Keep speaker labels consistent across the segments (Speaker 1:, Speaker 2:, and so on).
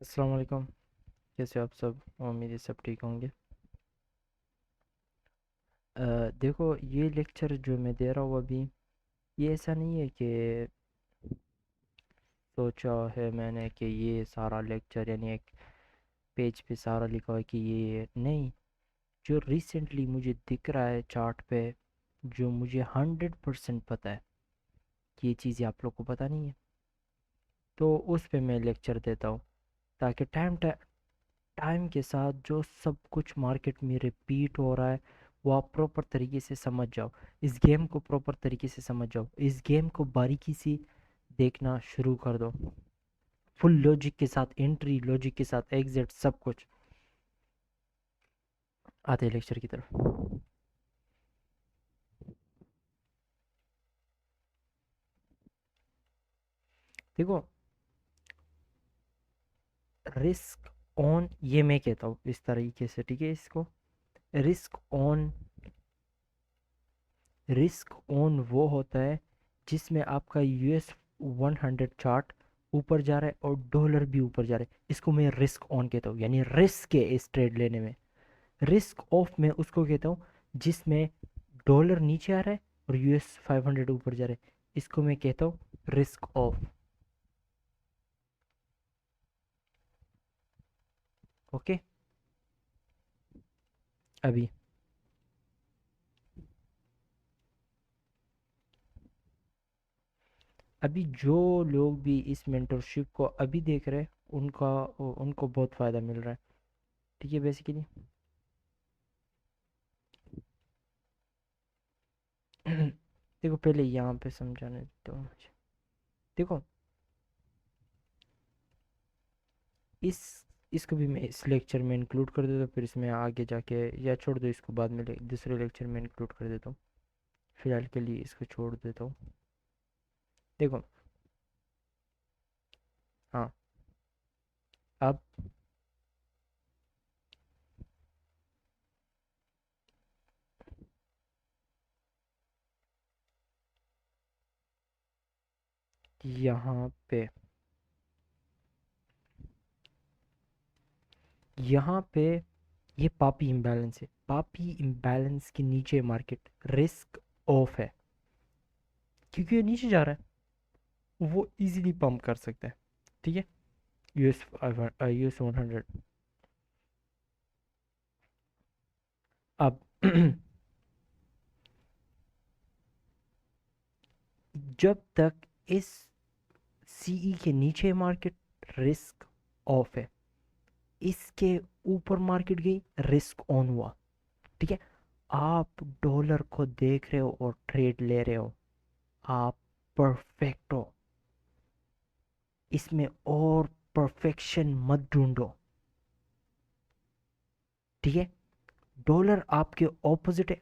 Speaker 1: अस्सलाम वालेकुम। कैसे हो आप सब? उम्मीद है सब ठीक होंगे। देखो, ये लेक्चर जो मैं दे रहा हूँ अभी, ये ऐसा नहीं है कि सोचा है मैंने कि ये सारा लेक्चर यानी एक पेज पे सारा लिखा है कि ये नहीं। जो रिसेंटली मुझे दिख रहा है चार्ट पे, जो मुझे 100% पता है कि ये चीज़ें आप लोग को पता नहीं है, तो उस पे मैं लेक्चर देता हूँ ताकि टाइम के साथ जो सब कुछ मार्केट में रिपीट हो रहा है वो आप प्रॉपर तरीके से समझ जाओ। इस गेम को प्रॉपर तरीके से समझ जाओ, इस गेम को बारीकी से देखना शुरू कर दो। फुल लॉजिक के साथ एंट्री, लॉजिक के साथ एग्जिट, सब कुछ। आते हैं लेक्चर की तरफ। देखो, रिस्क ऑन, ये मैं कहता हूँ इस तरीके से, ठीक है? इसको रिस्क ऑन, रिस्क ऑन वो होता है जिसमें आपका US 100 चार्ट ऊपर जा रहा है और डॉलर भी ऊपर जा रहा है, इसको मैं रिस्क ऑन कहता हूँ, यानी रिस्क है इस ट्रेड लेने में। रिस्क ऑफ में उसको कहता हूँ जिसमें डॉलर नीचे आ रहा है और US 500 ऊपर जा रहा है, इसको मैं कहता हूँ रिस्क ऑफ। ओके। अभी अभी जो लोग भी इस मेंटरशिप को अभी देख रहे हैं, उनका उनको बहुत फ़ायदा मिल रहा है, ठीक है? बेसिकली देखो, पहले यहाँ पे समझाने दो मुझे। देखो, इस इसको भी मैं इस लेक्चर में इंक्लूड कर देता हूँ, फिर इसमें आगे जाके, या छोड़ दो इसको, बाद में दूसरे लेक्चर में इंक्लूड कर देता हूँ। फिलहाल के लिए इसको छोड़ देता हूँ। देखो, हाँ, अब यहाँ पे, यहाँ पे ये पापी इम्बैलेंस है, पापी इम्बैलेंस के नीचे मार्केट रिस्क ऑफ है, क्योंकि ये नीचे जा रहा है, वो इजीली पंप कर सकता है, ठीक है? US 100। अब जब तक इस CE के नीचे मार्केट, रिस्क ऑफ है। इसके ऊपर मार्केट गई, रिस्क ऑन हुआ, ठीक है? आप डॉलर को देख रहे हो और ट्रेड ले रहे हो, आप परफेक्ट हो इसमें, और परफेक्शन मत ढूंढो, ठीक है? डॉलर आपके ऑपोजिट है।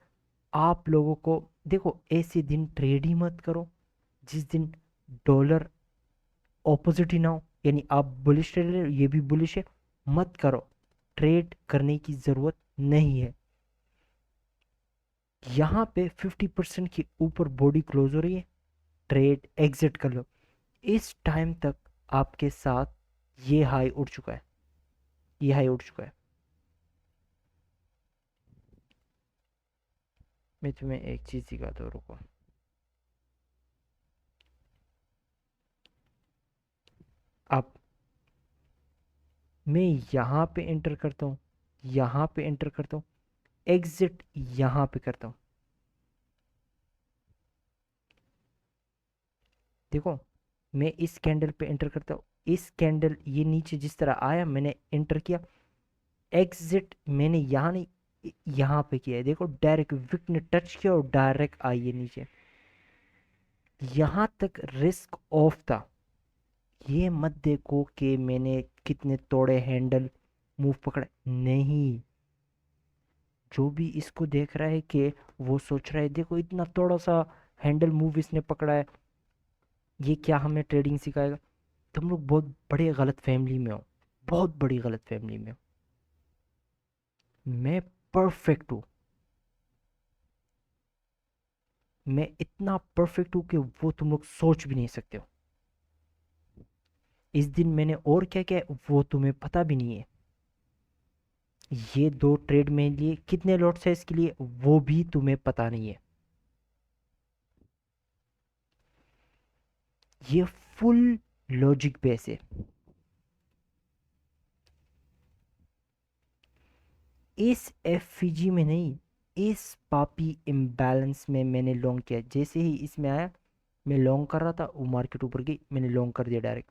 Speaker 1: आप लोगों को, देखो, ऐसे दिन ट्रेड ही मत करो जिस दिन डॉलर ऑपोजिट ही ना हो, यानी आप बुलिश ट्रेड ले रहे हो, ये भी बुलिश है, मत करो। ट्रेड करने की जरूरत नहीं है। यहाँ पे 50% के ऊपर बॉडी क्लोज हो रही है, ट्रेड एग्जिट कर लो। इस टाइम तक आपके साथ ये हाई उठ चुका है, ये हाई उठ चुका है। मैं तुम्हें एक चीज सिखाता हूँ, रुको। अब मैं यहाँ पे एंटर करता हूँ, यहाँ पे एंटर करता हूँ, एग्जिट यहाँ पे करता हूँ। देखो, मैं इस कैंडल पे एंटर करता हूँ, इस कैंडल ये नीचे जिस तरह आया मैंने एंटर किया, एग्जिट मैंने यहाँ नहीं, यहाँ पे किया है। देखो, डायरेक्ट विक ने टच किया और डायरेक्ट आई है नीचे, यहाँ तक रिस्क ऑफ था। ये मत देखो कि मैंने कितने तोड़े हैंडल मूव पकड़े, नहीं। जो भी इसको देख रहा है कि वो सोच रहा है देखो इतना थोड़ा सा हैंडल मूव इसने पकड़ा है, ये क्या हमें ट्रेडिंग सिखाएगा? तुम लोग बहुत बड़े गलत फैमिली में हो, बहुत बड़ी गलत फैमिली में हो। मैं परफेक्ट हूँ, मैं इतना परफेक्ट हूँ कि वो तुम लोग सोच भी नहीं सकते हो। इस दिन मैंने और क्या क्या वो तुम्हें पता भी नहीं है। ये 2 ट्रेड में लिए कितने लॉट साइज के लिए वो भी तुम्हें पता नहीं है। ये फुल लॉजिक बेस है। इस एफईजी में नहीं, इस पापी इम्बैलेंस में मैंने लॉन्ग किया। जैसे ही इसमें आया मैं लॉन्ग कर रहा था, वो मार्केट ऊपर गई, मैंने लॉन्ग कर दिया डायरेक्ट।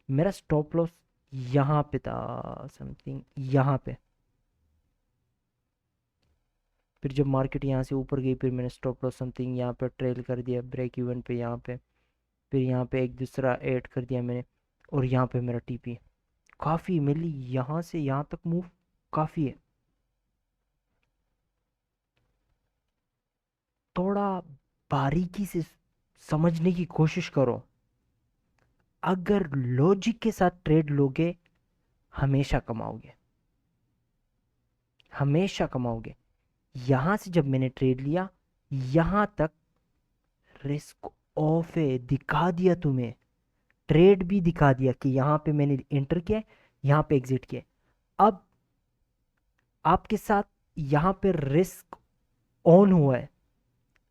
Speaker 1: मेरा स्टॉप लॉस यहाँ पे था, समथिंग यहाँ पे। फिर जब मार्केट यहाँ से ऊपर गई, फिर मैंने स्टॉप लॉस समथिंग यहाँ पे ट्रेल कर दिया ब्रेक इवन पे यहाँ पे। फिर यहाँ पे एक दूसरा ऐड कर दिया मैंने, और यहाँ पे मेरा टीपी। काफ़ी मेरे लिए यहाँ से यहाँ तक मूव काफ़ी है। थोड़ा बारीकी से समझने की कोशिश करो। अगर लॉजिक के साथ ट्रेड लोगे हमेशा कमाओगे, हमेशा कमाओगे। यहां से जब मैंने ट्रेड लिया यहां तक रिस्क ऑफ है, दिखा दिया तुम्हें। ट्रेड भी दिखा दिया कि यहां पे मैंने एंटर किया, यहां पे एग्जिट किया। अब आपके साथ यहां पे रिस्क ऑन हुआ है,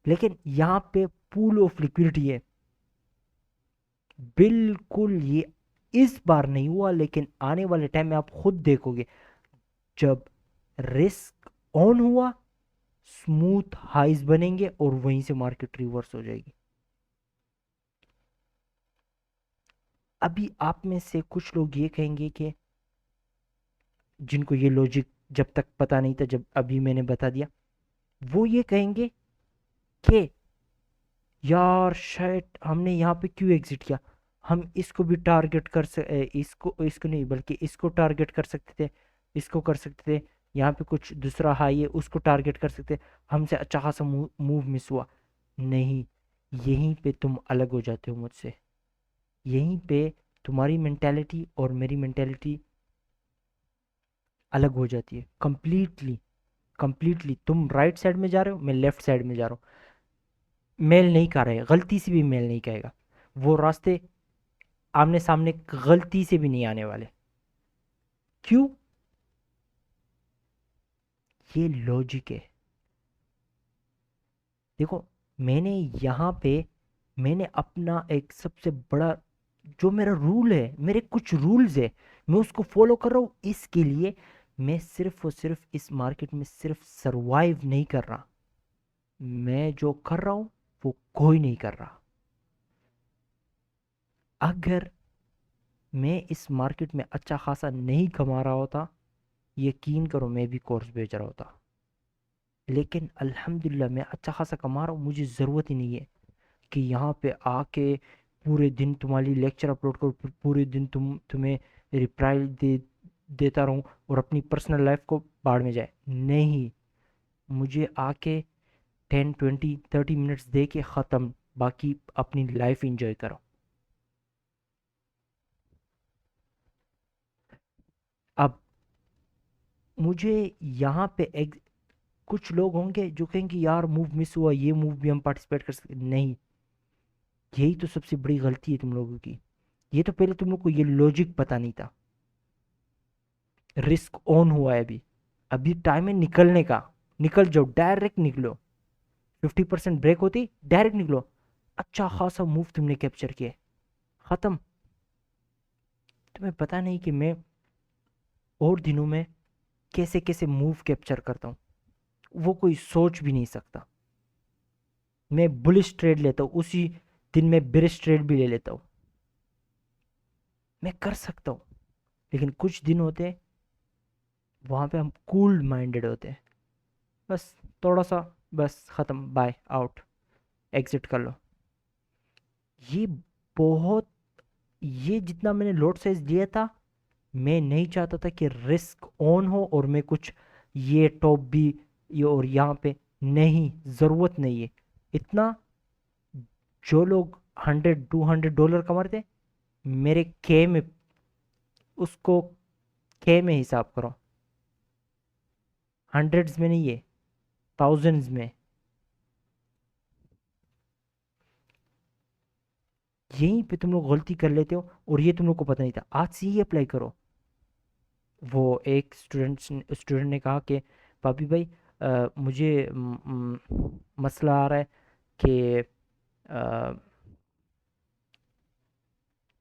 Speaker 1: लेकिन यहां पे पूल ऑफ लिक्विडिटी है। बिल्कुल ये इस बार नहीं हुआ, लेकिन आने वाले टाइम में आप खुद देखोगे जब रिस्क ऑन हुआ स्मूथ हाइज बनेंगे और वहीं से मार्केट रिवर्स हो जाएगी। अभी आप में से कुछ लोग ये कहेंगे कि जिनको ये लॉजिक जब तक पता नहीं था, जब अभी मैंने बता दिया, वो ये कहेंगे कि यार शायद हमने यहाँ पे क्यों एग्जिट किया। हम इसको भी टारगेट कर इसको इसको नहीं बल्कि इसको टारगेट कर सकते थे, इसको कर सकते थे। यहाँ पे कुछ दूसरा हाई है उसको टारगेट कर सकते। हमसे अच्छा खासा मूव मिस हुआ। नहीं, यहीं पे तुम अलग हो जाते हो मुझसे। यहीं पे तुम्हारी मेंटेलिटी और मेरी मेंटेलिटी अलग हो जाती है कंप्लीटली। कंप्लीटली तुम राइट साइड में जा रहे हो, मैं लेफ्ट साइड में जा रहा हूँ। मेल नहीं कर रहे, गलती से भी मेल नहीं कहेगा। वो रास्ते आमने सामने गलती से भी नहीं आने वाले। क्यों? ये लॉजिक है। देखो, मैंने यहाँ पे मैंने अपना एक सबसे बड़ा जो मेरा रूल है, मेरे कुछ रूल्स है, मैं उसको फॉलो कर रहा हूँ। इसके लिए मैं सिर्फ और सिर्फ इस मार्केट में सिर्फ सरवाइव नहीं कर रहा, मैं जो कर रहा हूँ वो कोई नहीं कर रहा। अगर मैं इस मार्केट में अच्छा खासा नहीं कमा रहा होता, यकीन करो मैं भी कोर्स बेच रहा होता। लेकिन अल्हम्दुलिल्लाह मैं अच्छा खासा कमा रहा हूँ, मुझे ज़रूरत ही नहीं है कि यहाँ पे आके पूरे दिन तुम्हारी लेक्चर अपलोड करो, पूरे दिन तुम्हें रिप्लाई देता रहूँ और अपनी पर्सनल लाइफ को बाढ़ में जाए। नहीं, मुझे आके 10 20 30 मिनट्स दे के ख़त्म, बाकी अपनी लाइफ इंजॉय करो। अब मुझे यहाँ पे कुछ लोग होंगे जो कहेंगे यार मूव मिस हुआ, ये मूव भी हम पार्टिसिपेट कर सकते। नहीं, यही तो सबसे बड़ी गलती है तुम लोगों की। ये तो पहले तुम लोग को ये लॉजिक पता नहीं था। रिस्क ऑन हुआ है अभी, अभी टाइम है निकलने का। निकल जाओ, डायरेक्ट निकलो। 50% ब्रेक होती डायरेक्ट निकलो। अच्छा खासा मूव तुमने कैप्चर किया, खत्म। तुम्हें पता नहीं कि मैं और दिनों में कैसे कैसे मूव कैप्चर करता हूँ, वो कोई सोच भी नहीं सकता। मैं बुलिश ट्रेड लेता हूँ, उसी दिन में बेरिश ट्रेड भी ले लेता हूँ। मैं कर सकता हूँ, लेकिन कुछ दिन होते हैं वहां पे हम कूल माइंडेड होते हैं। बस थोड़ा सा, बस खत्म, बाय आउट, एग्जिट कर लो। ये बहुत, ये जितना मैंने लॉट साइज लिया था, मैं नहीं चाहता था कि रिस्क ऑन हो और मैं कुछ ये टॉप भी ये और यहाँ पे नहीं, ज़रूरत नहीं है इतना। जो लोग $100 200 कमा रहे थे, मेरे के में उसको के में हिसाब करो, हंड्रेड्स में नहीं है, थाउजेंड्स में। यहीं पे तुम लोग गलती कर लेते हो और ये तुम लोग को पता नहीं था। आज से ही अप्लाई करो। वो एक स्टूडेंट ने कहा कि पापी भाई मुझे मसला आ रहा है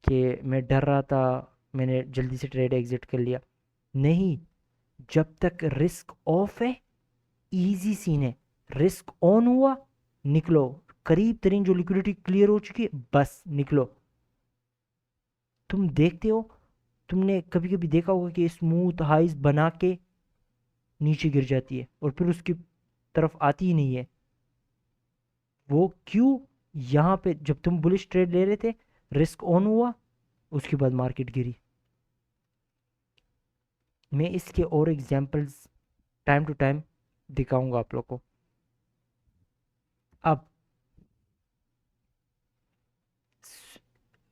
Speaker 1: कि मैं डर रहा था, मैंने जल्दी से ट्रेड एग्जिट कर लिया। नहीं, जब तक रिस्क ऑफ है इजी सीन है, रिस्क ऑन हुआ निकलो, करीब तरीन जो लिक्विडिटी क्लियर हो चुकी है बस निकलो। तुम देखते हो, तुमने कभी कभी देखा होगा कि स्मूथ हाइज बना के नीचे गिर जाती है और फिर उसकी तरफ आती ही नहीं है। वो क्यों? यहाँ पे जब तुम बुलिश ट्रेड ले रहे थे, रिस्क ऑन हुआ, उसके बाद मार्केट गिरी। मैं इसके और एग्जांपल्स टाइम टू टाइम दिखाऊंगा आप लोग को। अब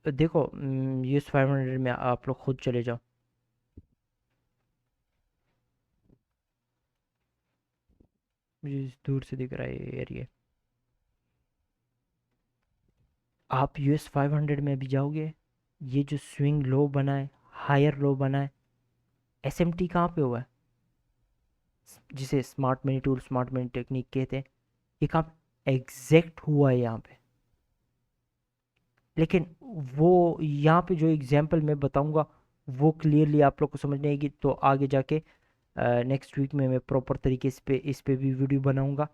Speaker 1: देखो, यूएस 500 में आप लोग खुद चले जाओ। मुझे दूर से दिख रहा है ये एरिया। आप यूएस 500 में भी जाओगे, ये जो स्विंग लो बना है, हायर लो बना है, एसएमटी कहाँ पे हुआ है, जिसे smart money tool, smart money technique कहते हैं, ये कहाँ एग्जैक्ट हुआ है यहाँ पे। लेकिन वो यहाँ पे जो एग्जाम्पल मैं बताऊंगा वो क्लियरली आप लोग को समझ नहीं आएगी, तो आगे जाके नेक्स्ट वीक में मैं प्रॉपर तरीके से इस पे भी वीडियो बनाऊंगा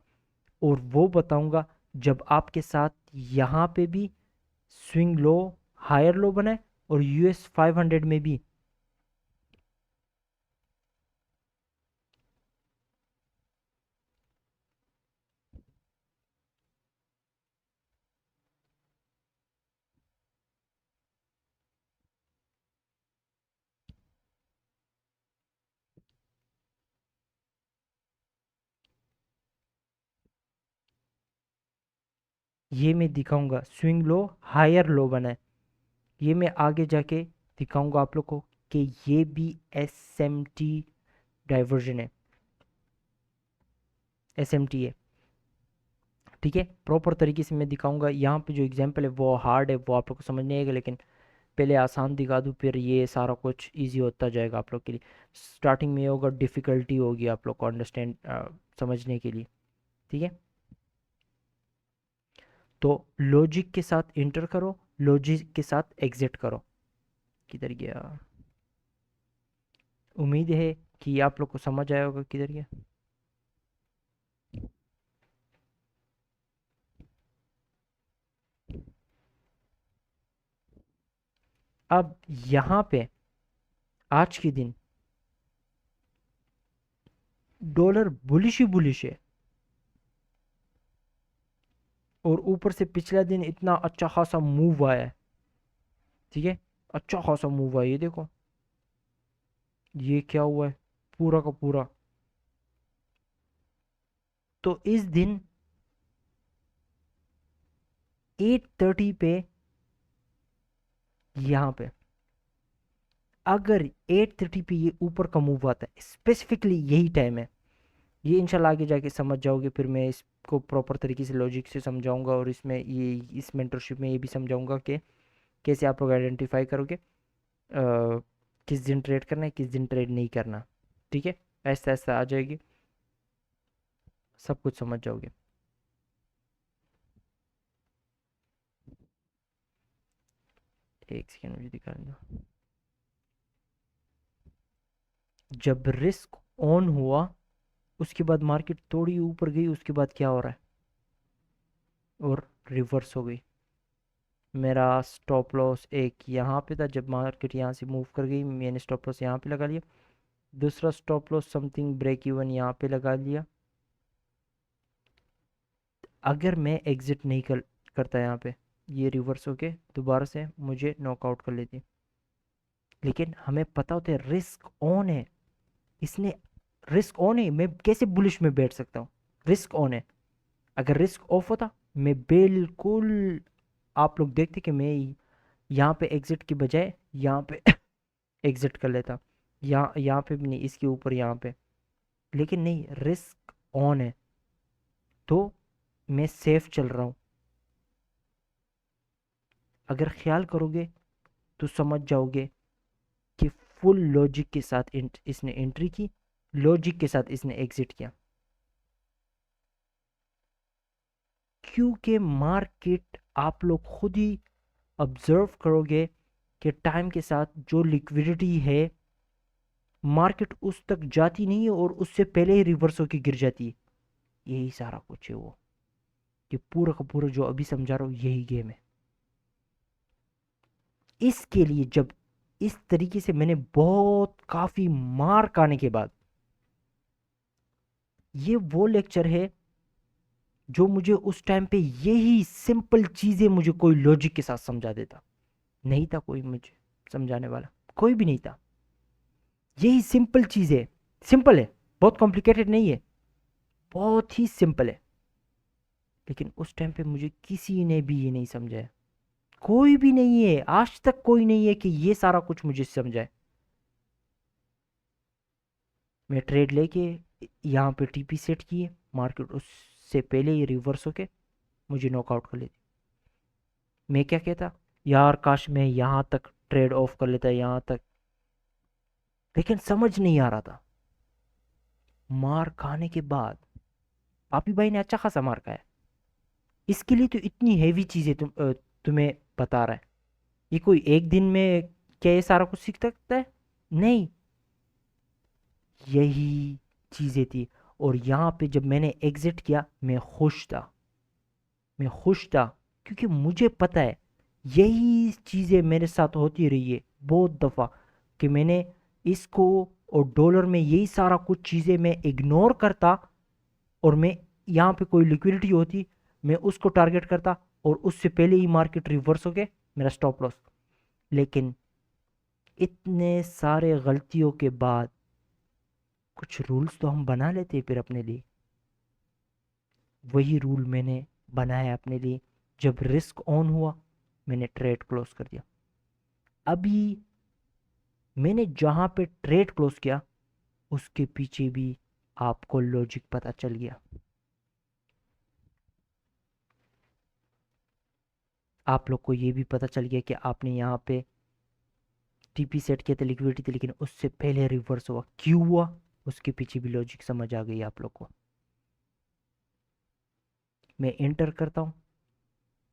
Speaker 1: और वो बताऊंगा जब आपके साथ यहाँ पे भी स्विंग लो, हायर लो बना है और यूएस 500 में भी। ये मैं दिखाऊंगा स्विंग लो, हायर लो बना है, ये मैं आगे जाके दिखाऊंगा आप लोग को कि ये भी एसएमटी डाइवर्जन है, एसएमटी है। ठीक है, प्रॉपर तरीके से मैं दिखाऊंगा। यहाँ पे जो एग्जांपल है वो हार्ड है, वो आप लोग को समझ नहीं आएगा, लेकिन पहले आसान दिखा दूँ फिर ये सारा कुछ इजी होता जाएगा आप लोग के लिए। स्टार्टिंग में ये होगा, डिफ़िकल्टी होगी आप लोग को अंडरस्टैंड समझने के लिए। ठीक है, तो लॉजिक के साथ इंटर करो, लॉजिक के साथ एग्जिट करो। किधर गया? उम्मीद है कि आप लोग को समझ आया होगा किधर गया। अब यहाँ पे आज के दिन डॉलर बुलिश ही बुलिश है और ऊपर से पिछला दिन इतना अच्छा खासा मूव आया है। ठीक है, अच्छा खासा मूव आया, ये देखो ये क्या हुआ है, पूरा का पूरा। तो इस दिन 8:30 पे यहाँ पे, अगर 8:30 पे ये ऊपर का मूव आता है, स्पेसिफिकली यही टाइम है, ये इंशाल्लाह आगे जाके समझ जाओगे, फिर मैं इसको प्रॉपर तरीके से लॉजिक से समझाऊंगा और इसमें ये इस मेंटरशिप में ये भी समझाऊंगा कि कैसे आप लोग आइडेंटिफाई करोगे किस दिन ट्रेड करना है, किस दिन ट्रेड नहीं करना। ठीक है, ऐसा ऐसा आ जाएगी, सब कुछ समझ जाओगे। एक सेकेंड मुझे दिखाने दो। जब रिस्क ऑन हुआ उसके बाद मार्केट थोड़ी ऊपर गई, उसके बाद क्या हो रहा है, और रिवर्स हो गई। मेरा स्टॉप लॉस एक यहाँ पे था, जब मार्केट यहाँ से मूव कर गई मैंने स्टॉप लॉस यहाँ पे लगा लिया। दूसरा stop loss something break even यहाँ पे लगा लिया। अगर मैं एग्जिट नहीं करता यहाँ पे, ये रिवर्स होके दोबारा से मुझे नॉकआउट कर लेती। लेकिन हमें पता होता है रिस्क ऑन है, इसने रिस्क ऑन है, मैं कैसे बुलिश में बैठ सकता हूँ, रिस्क ऑन है। अगर रिस्क ऑफ होता मैं बिल्कुल, आप लोग देखते कि मैं यहाँ पे एग्जिट की बजाय यहाँ पे एग्जिट कर लेता, यहाँ पे भी नहीं, इसके ऊपर यहाँ पे। लेकिन नहीं, रिस्क ऑन है तो मैं सेफ चल रहा हूँ। अगर ख्याल करोगे तो समझ जाओगे कि फुल लॉजिक के साथ इसने एंट्री की, लॉजिक के साथ इसने एग्जिट किया, क्योंकि मार्केट आप लोग खुद ही ऑब्जर्व करोगे कि टाइम के साथ जो लिक्विडिटी है मार्केट उस तक जाती नहीं है और उससे पहले ही रिवर्स होकर गिर जाती है। यही सारा कुछ है वो, कि पूरा का पूरा जो अभी समझा रहा हूं यही गेम है। इसके लिए जब इस तरीके से मैंने बहुत काफी मार खाने के बाद, ये वो लेक्चर है जो मुझे उस टाइम पे यही सिंपल चीजें मुझे कोई लॉजिक के साथ समझा देता। नहीं था कोई मुझे समझाने वाला, कोई भी नहीं था। यही सिंपल चीज है, सिंपल है, बहुत कॉम्प्लिकेटेड नहीं है, बहुत ही सिंपल है। लेकिन उस टाइम पे मुझे किसी ने भी ये नहीं समझाया, कोई भी नहीं है, आज तक कोई नहीं है कि ये सारा कुछ मुझे समझाए। मैं ट्रेड लेके यहाँ पे टीपी सेट किए, मार्केट उससे पहले ही रिवर्स होके मुझे नॉकआउट कर लेती। मैं क्या कहता, यार काश मैं यहाँ तक ट्रेड ऑफ कर लेता, यहाँ तक, लेकिन समझ नहीं आ रहा था। मार खाने के बाद, पापी भाई ने अच्छा खासा मार खाया, इसके लिए तो इतनी हैवी चीजें तुम्हें बता रहा है। ये कोई एक दिन में क्या ये सारा कुछ सीख सकता है? नहीं, यही चीजें थी। और यहाँ पे जब मैंने एग्जिट किया, मैं खुश था, मैं खुश था, क्योंकि मुझे पता है यही चीजें मेरे साथ होती रही है बहुत दफा, कि मैंने इसको, और डॉलर में यही सारा कुछ चीजें मैं इग्नोर करता, और मैं यहाँ पे कोई लिक्विडिटी होती मैं उसको टारगेट करता, और उससे पहले ही मार्केट रिवर्स हो गए, मेरा स्टॉप लॉस। लेकिन इतने सारे गलतियों के बाद कुछ रूल्स तो हम बना लेते हैं फिर अपने लिए। वही रूल मैंने बनाया अपने लिए। जब रिस्क ऑन हुआ, मैंने ट्रेड क्लोज कर दिया। अभी मैंने जहां पे ट्रेड क्लोज किया, उसके पीछे भी आपको लॉजिक पता चल गया। आप लोग को ये भी पता चल गया कि आपने यहाँ पे टीपी सेट किया था, लिक्विडिटी थी, लेकिन उससे पहले रिवर्स हुआ, क्यों हुआ, उसके पीछे भी लॉजिक समझ आ गई आप लोग को। मैं एंटर करता हूँ,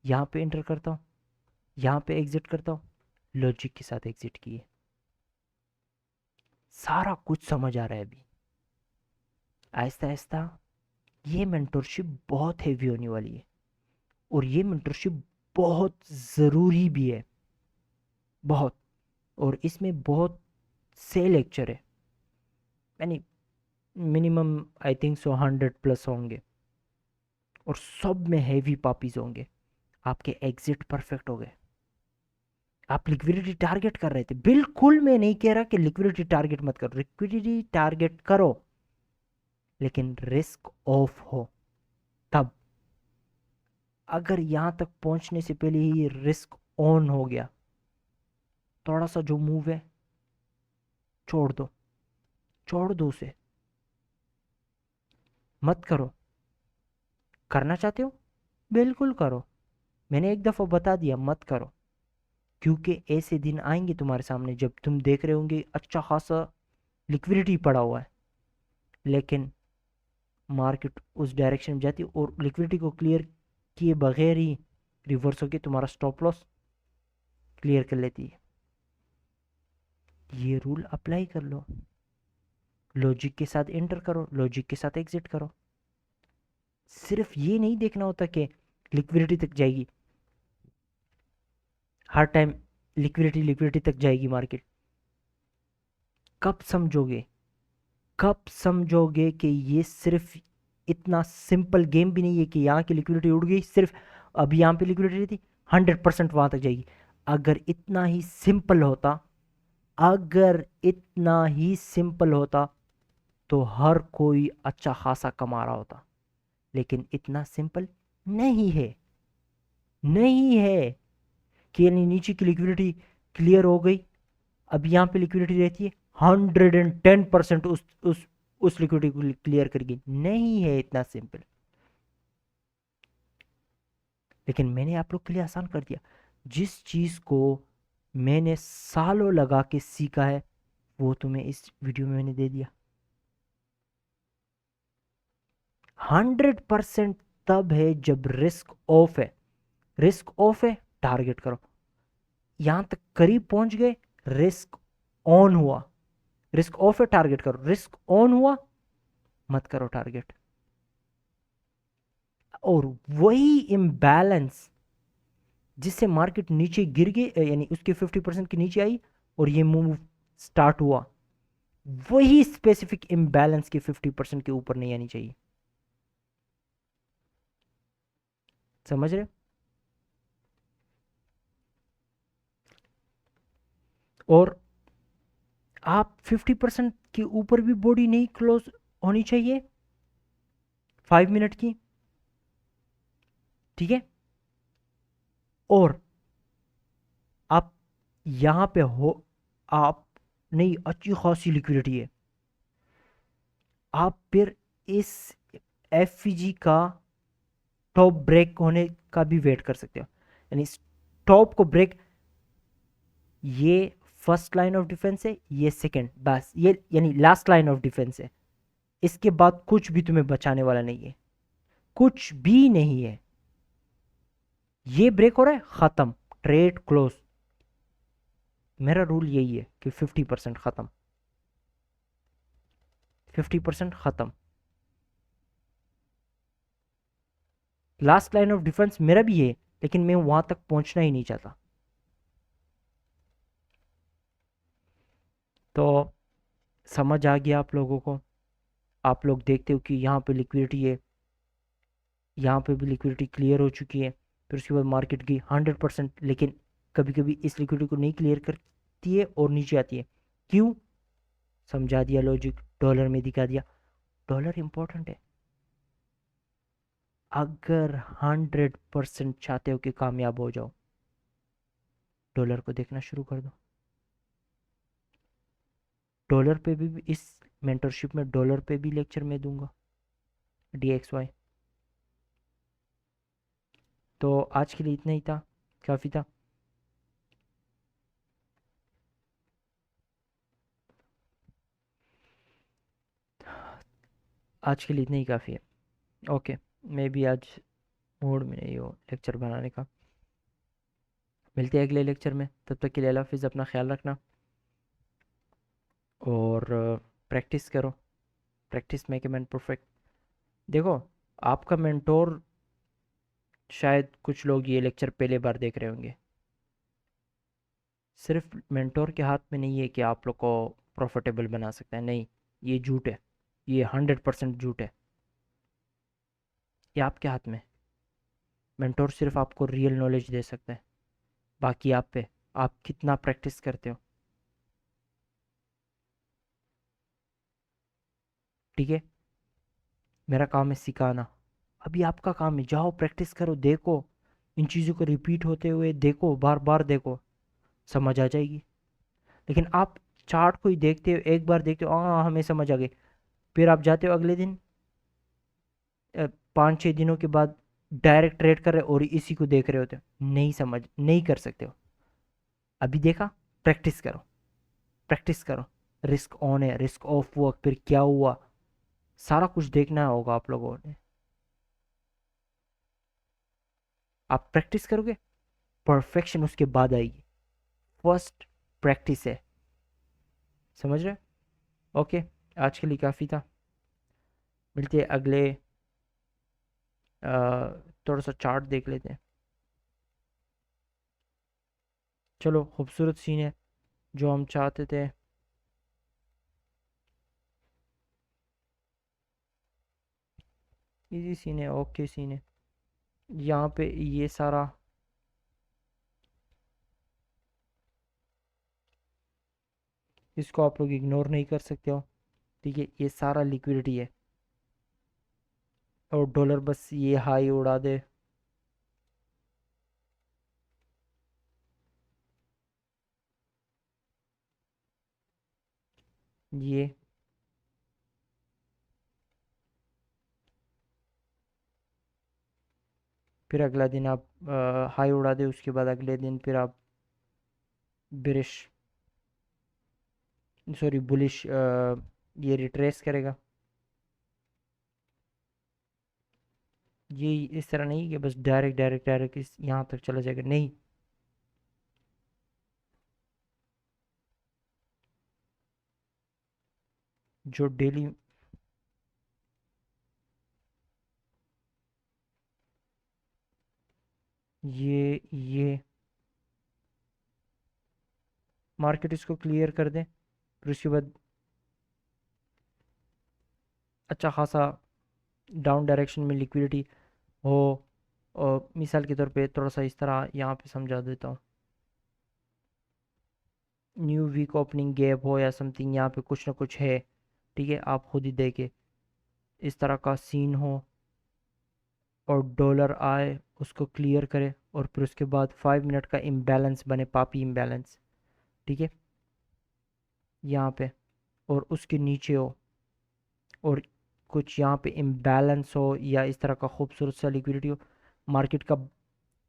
Speaker 1: यहाँ पे एंटर करता हूँ, यहाँ पे एग्जिट करता हूँ, लॉजिक के साथ एग्जिट किए। सारा कुछ समझ आ रहा है अभी। आहिस्ता आहिस्ता ये मेंटरशिप बहुत हेवी होने वाली है, और ये मेंटरशिप बहुत ज़रूरी भी है, बहुत। और इसमें बहुत से लेक्चर है, यानी मिनिमम आई थिंक सो 100+ होंगे, और सब में हेवी पापीज होंगे। आपके एग्जिट परफेक्ट हो गए। आप लिक्विडिटी टारगेट कर रहे थे, बिल्कुल मैं नहीं कह रहा कि लिक्विडिटी टारगेट मत करो, लिक्विडिटी टारगेट करो, लेकिन रिस्क ऑफ हो तब। अगर यहां तक पहुंचने से पहले ही रिस्क ऑन हो गया, थोड़ा सा जो मूव है छोड़ दो, छोड़ दो उसे, मत करो। करना चाहते हो, बिल्कुल करो, मैंने एक दफा बता दिया मत करो। क्योंकि ऐसे दिन आएंगे तुम्हारे सामने जब तुम देख रहे होंगे अच्छा खासा लिक्विडिटी पड़ा हुआ है, लेकिन मार्केट उस डायरेक्शन में जाती है और लिक्विडिटी को क्लियर किए बगैर ही रिवर्स होकर तुम्हारा स्टॉप लॉस क्लियर कर लेती है। ये रूल अप्लाई कर लो, लॉजिक के साथ एंटर करो, लॉजिक के साथ एग्जिट करो। सिर्फ ये नहीं देखना होता कि लिक्विडिटी तक जाएगी, हर टाइम लिक्विडिटी लिक्विडिटी तक जाएगी मार्केट। कब समझोगे, कब समझोगे कि ये सिर्फ इतना सिंपल गेम भी नहीं है कि यहाँ की लिक्विडिटी उड़ गई, सिर्फ अभी यहाँ पे लिक्विडिटी थी 100% वहां तक जाएगी। अगर इतना ही सिंपल होता, अगर इतना ही सिंपल होता, तो हर कोई अच्छा खासा कमा रहा होता। लेकिन इतना सिंपल नहीं है, नहीं है कि यानी नीचे की लिक्विडिटी क्लियर हो गई, अब यहाँ पे लिक्विडिटी रहती है 110% उस लिक्विडिटी को क्लियर करेगी, नहीं है इतना सिंपल। लेकिन मैंने आप लोग के लिए आसान कर दिया। जिस चीज़ को मैंने सालों लगा के सीखा है वो तुम्हें इस वीडियो में मैंने दे दिया। 100% तब है जब रिस्क ऑफ है। रिस्क ऑफ है, टारगेट करो। यहां तक करीब पहुंच गए, रिस्क ऑन हुआ। रिस्क ऑफ है, टारगेट करो। रिस्क ऑन हुआ, मत करो टारगेट। और वही इम्बैलेंस जिससे मार्केट नीचे गिर गई, यानी उसके 50% के नीचे आई और ये मूव स्टार्ट हुआ, वही स्पेसिफिक इम्बैलेंस के 50% के ऊपर नहीं आनी चाहिए। समझ रहे? और आप 50% के ऊपर भी बॉडी नहीं क्लोज होनी चाहिए 5 मिनट की, ठीक है? और आप यहां पे हो, आप नहीं, अच्छी खासी लिक्विडिटी है, आप फिर इस एफजी का टॉप ब्रेक होने का भी वेट कर सकते हो। यानी टॉप को ब्रेक, ये फर्स्ट लाइन ऑफ डिफेंस है, ये सेकंड, बस ये यानी लास्ट लाइन ऑफ डिफेंस है। इसके बाद कुछ भी तुम्हें बचाने वाला नहीं है, कुछ भी नहीं है। ये ब्रेक हो रहा है, खत्म, ट्रेड क्लोज। मेरा रूल यही है कि 50% खत्म, 50% खत्म। लास्ट लाइन ऑफ डिफेंस मेरा भी है, लेकिन मैं वहां तक पहुंचना ही नहीं चाहता। तो समझ आ गया आप लोगों को? आप लोग देखते हो कि यहाँ पे लिक्विडिटी है, यहाँ पे भी लिक्विडिटी क्लियर हो चुकी है, फिर उसके बाद मार्केट गई 100%, लेकिन कभी कभी इस लिक्विडिटी को नहीं क्लियर करती है और नीचे आती है। क्यों? समझा दिया लॉजिक, डॉलर में दिखा दिया। डॉलर इंपॉर्टेंट है। अगर 100% चाहते हो कि कामयाब हो जाओ, डॉलर को देखना शुरू कर दो। डॉलर पे भी इस मेंटरशिप में डॉलर पे भी लेक्चर मैं दूंगा, DXY। तो आज के लिए इतना ही था, काफ़ी था। आज के लिए इतना ही काफ़ी है। ओके, मैं भी आज मूड में नहीं हूँ लेक्चर बनाने का। मिलते हैं अगले लेक्चर में, तब तक के लिए अल्लाह हाफिज़, अपना ख्याल रखना और प्रैक्टिस करो। Practice make a man perfect. देखो, आपका मेंटोर, शायद कुछ लोग ये लेक्चर पहले बार देख रहे होंगे। सिर्फ मेंटोर के हाथ में नहीं है कि आप लोग को प्रॉफिटेबल बना सकता है, नहीं, ये झूठ है, ये 100% झूठ है। ये आपके हाथ में। मेंटोर सिर्फ आपको रियल नॉलेज दे सकता है, बाकी आप पे, आप कितना प्रैक्टिस करते हो। ठीक है? मेरा काम है सिखाना, अभी आपका काम है जाओ प्रैक्टिस करो, देखो इन चीज़ों को रिपीट होते हुए देखो, बार बार देखो, समझ आ जाएगी। लेकिन आप चार्ट को ही देखते हो, एक बार देखते हो, हाँ हमें समझ आ गई, फिर आप जाते हो अगले दिन, 5-6 दिनों के बाद डायरेक्ट ट्रेड कर रहे हो और इसी को देख रहे होते हो, नहीं समझ नहीं कर सकते हो। अभी देखा, प्रैक्टिस करो, प्रैक्टिस करो। रिस्क ऑन है, रिस्क ऑफ हुआ, फिर क्या हुआ, सारा कुछ देखना होगा आप लोगों ने। आप प्रैक्टिस करोगे, परफेक्शन उसके बाद आएगी। फर्स्ट प्रैक्टिस है, समझ रहे? ओके, आज के लिए काफ़ी था। मिलते हैं अगले, थोड़ा सा चार्ट देख लेते हैं। चलो, खूबसूरत सीन है जो हम चाहते थे। इजी सीन है, ओके सीन है। यहाँ पे ये सारा, इसको आप लोग इग्नोर नहीं कर सकते हो, ठीक है? ये सारा लिक्विडिटी है और डॉलर बस ये हाई उड़ा दे, ये, फिर अगला दिन आप हाई उड़ा दे, उसके बाद अगले दिन फिर आप बिरिश सॉरी बुलिश ये रिट्रेस करेगा। ये इस तरह नहीं कि बस डायरेक्ट डायरेक्ट डायरेक्ट इस यहाँ तक चला जाएगा, नहीं। जो डेली ये मार्केट इसको क्लियर कर दे, फिर उसके बाद अच्छा खासा डाउन डायरेक्शन में लिक्विडिटी हो। और मिसाल के तौर पे थोड़ा सा इस तरह यहाँ पे समझा देता हूँ, न्यू वीक ओपनिंग गैप हो या समथिंग, यहाँ पे कुछ ना कुछ है, ठीक है, आप खुद ही देखे इस तरह का सीन हो और डॉलर आए उसको क्लियर करे और फिर उसके बाद 5 मिनट का इम्बैलेंस बने, पापी इम्बैलेंस, ठीक है, यहाँ पे, और उसके नीचे हो और कुछ यहाँ पे इम्बैलेंस हो या इस तरह का खूबसूरत सा लिक्विडिटी हो, मार्केट का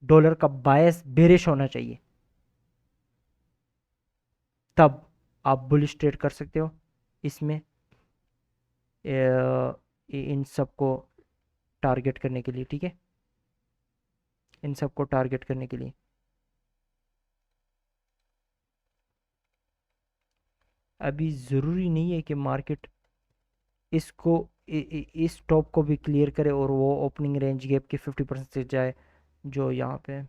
Speaker 1: डॉलर का बायस बेरिश होना चाहिए, तब आप बुलिश ट्रेड कर सकते हो इसमें, इन सबको टारगेट करने के लिए, ठीक है, इन सबको टारगेट करने के लिए। अभी ज़रूरी नहीं है कि मार्केट इसको इस टॉप को भी क्लियर करे और वो ओपनिंग रेंज गैप के 50% से जाए, जो यहाँ पे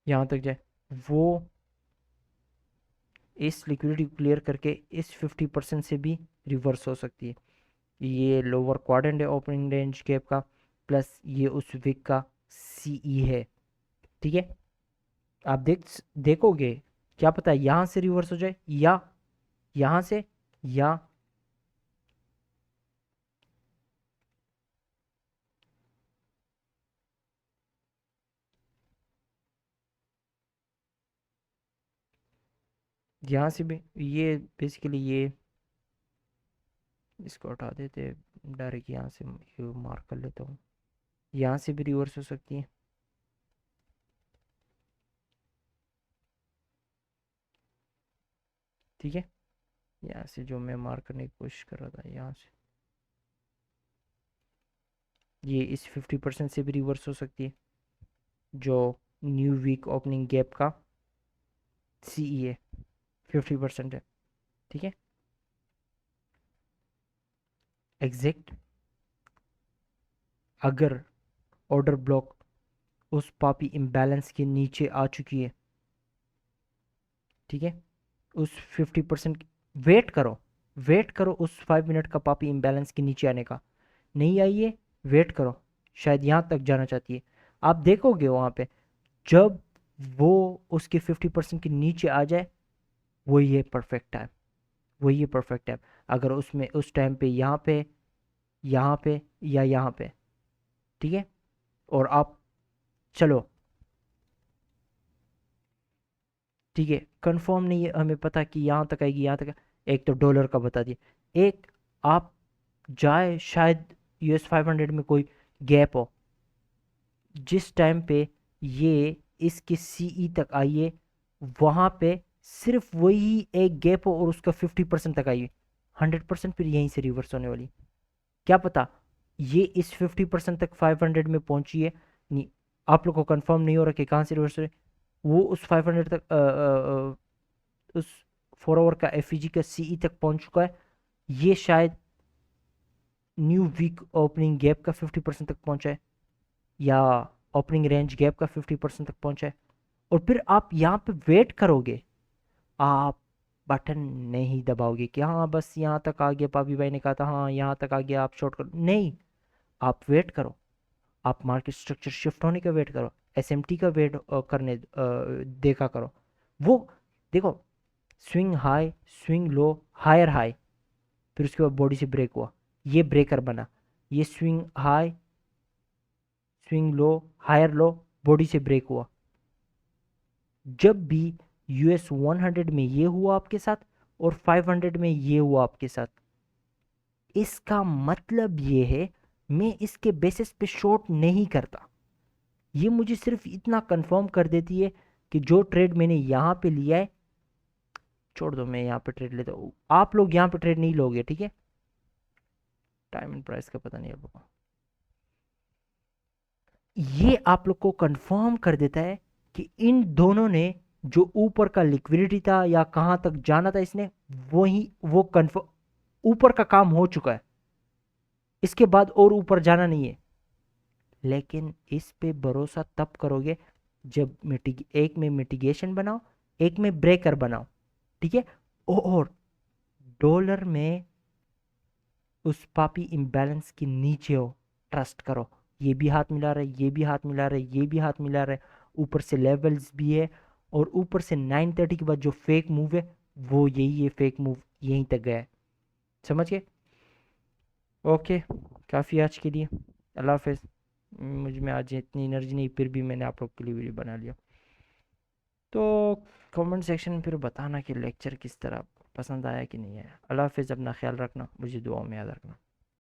Speaker 1: यहाँ तक जाए, वो इस लिक्विडिटी को क्लियर करके इस 50% से भी रिवर्स हो सकती है। ये लोअर क्वाड्रेंट है ओपनिंग रेंज गैप का, प्लस ये उस वीक का सीई है, ठीक है। आप देखोगे, क्या पता यहाँ से रिवर्स हो जाए या यहाँ से, या यहाँ से भी। ये बेसिकली ये इसको हटा देते, डायरेक्ट यहाँ से मार्क कर लेता हूँ, यहाँ से भी रिवर्स हो सकती है, ठीक है। यहाँ से जो मैं मार्क करने की कोशिश कर रहा था, यहाँ से ये इस 50% से भी रिवर्स हो सकती है, जो न्यू वीक ओपनिंग गैप का सीई है, 50% है, ठीक है। एग्जैक्ट अगर ऑर्डर ब्लॉक उस पापी इम्बैलेंस के नीचे आ चुकी है, ठीक है, उस 50% वेट करो, वेट करो उस 5 मिनट का पापी इम्बैलेंस के नीचे आने का, नहीं आई है, वेट करो, शायद यहाँ तक जाना चाहती है। आप देखोगे वहाँ पे जब वो उसके 50% के नीचे आ जाए, वही है परफेक्ट टाइम, वही है परफेक्ट टाइम। अगर उसमें उस टाइम पे यहाँ पे या यहाँ पे, ठीक है, और आप चलो, ठीक है, कंफर्म नहीं है, हमें पता कि यहाँ तक आएगी, यहाँ तक, एक तो डॉलर का बता दिए, एक आप जाए शायद US 500 में कोई गैप हो, जिस टाइम पे ये इसके सीई तक आइए, वहां पे सिर्फ वही एक गैप हो और उसका 50% तक आइए, 100% फिर यहीं से रिवर्स होने वाली, क्या पता ये इस 50% तक 500 में पहुंची है, नहीं, आप लोग को कंफर्म नहीं हो रहा कि कहाँ से रिवर्स हो रही है। वो उस 500 तक उस 4 आवर का एफईजी का सीई तक पहुंच चुका है, ये शायद न्यू वीक ओपनिंग गैप का 50% तक पहुंचा है या ओपनिंग रेंज गैप का 50% तक पहुंचा है, और फिर आप यहाँ पे वेट करोगे, आप बटन नहीं दबाओगे कि हाँ बस यहाँ तक आ गया, पापी भाई ने कहा था हाँ यहाँ तक आ गया आप शॉर्ट करो, नहीं, आप वेट करो, आप मार्केट स्ट्रक्चर शिफ्ट होने का वेट करो, एसएमटी का वेट करने देखा करो, वो देखो, swing high, swing low, higher high, फिर उसके बाद बॉडी से ब्रेक हुआ, ये ब्रेकर बना, ये swing high, swing low, higher low, body से ब्रेक हुआ, जब भी US 100 में ये हुआ आपके साथ, और 500 में ये हुआ आपके साथ। इसका मतलब ये है मैं इसके बेसिस पे शॉर्ट नहीं करता। ये मुझे सिर्फ इतना कंफर्म कर देती है कि जो ट्रेड मैंने यहाँ पे लिया है, छोड़ दो, मैं यहाँ पे ट्रेड लेता हूँ, आप लोग यहाँ पे ट्रेड नहीं लोगे, ठीक है। टाइम एंड प्राइस का पता नहीं आप लोगों को। ये आप लोग को कंफर्म कर देता है कि इन दोनों ने जो ऊपर का लिक्विडिटी था या कहां तक जाना था इसने, वो कंफर्म ऊपर का काम हो चुका है, इसके बाद और ऊपर जाना नहीं है। लेकिन इस पे भरोसा तब करोगे जब एक में मिटिगेशन बनाओ, एक में ब्रेकर बनाओ, ठीक है। और डॉलर में उस पापी इम्बैलेंस के नीचे हो, ट्रस्ट करो। ये भी हाथ मिला रहा है, ये भी हाथ मिला रहा है, ये भी हाथ मिला रहा है, ऊपर से लेवल्स भी है, और ऊपर से 9:30 के बाद जो फेक मूव है वो यही है, फेक मूव यहीं तक गया है, समझ गए। ओके, काफ़ी आज के लिए, अल्लाह हाफिज़। मुझ में आज इतनी एनर्जी नहीं, फिर भी मैंने आप लोग के लिए वीडियो बना लिया। तो कमेंट सेक्शन में फिर बताना कि लेक्चर किस तरह पसंद आया कि नहीं आया। अल्लाह हाफिज़, अपना ख्याल रखना, मुझे दुआ में याद रखना।